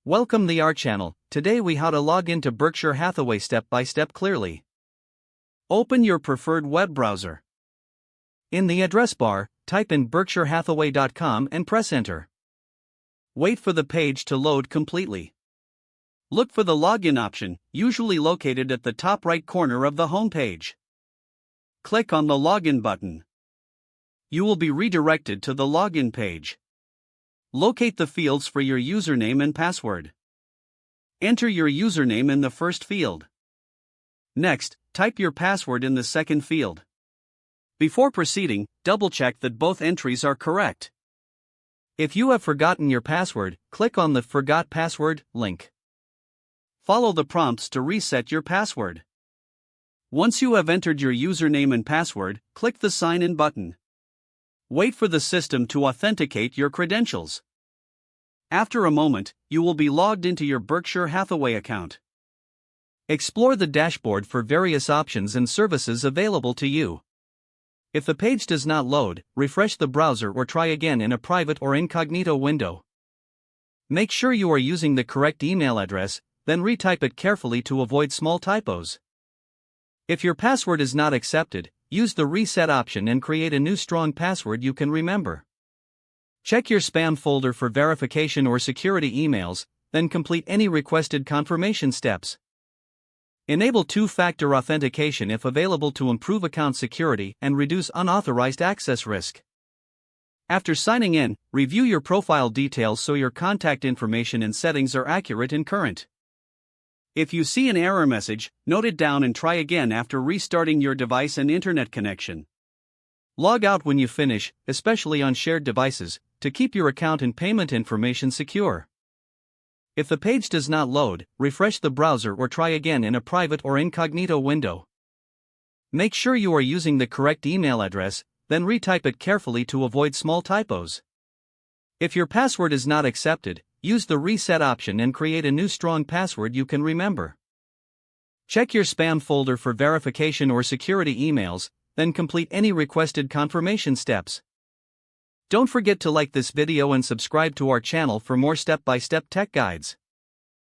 Welcome to our channel. Today we how to log into Berkshire Hathaway step by step clearly. Open your preferred web browser. In the address bar, type in berkshirehathaway.com and press enter. Wait for the page to load completely. Look for the login option, usually located at the top right corner of the home page. Click on the login button. You will be redirected to the login page. Locate the fields for your username and password. Enter your username in the first field. Next, type your password in the second field. Before proceeding, double-check that both entries are correct. If you have forgotten your password, click on the Forgot Password link. Follow the prompts to reset your password. Once you have entered your username and password, click the Sign In button. Wait for the system to authenticate your credentials. After a moment, you will be logged into your Berkshire Hathaway account. Explore the dashboard for various options and services available to you. If the page does not load, refresh the browser or try again in a private or incognito window. Make sure you are using the correct email address, then retype it carefully to avoid small typos. If your password is not accepted, use the reset option and create a new strong password you can remember. Check your spam folder for verification or security emails, then complete any requested confirmation steps. Enable two-factor authentication if available to improve account security and reduce unauthorized access risk. After signing in, review your profile details so your contact information and settings are accurate and current. If you see an error message, note it down and try again after restarting your device and internet connection. Log out when you finish, especially on shared devices, to keep your account and payment information secure. If the page does not load, refresh the browser or try again in a private or incognito window. Make sure you are using the correct email address, then retype it carefully to avoid small typos. If your password is not accepted, use the reset option and create a new strong password you can remember. Check your spam folder for verification or security emails, then complete any requested confirmation steps. Don't forget to like this video and subscribe to our channel for more step-by-step tech guides.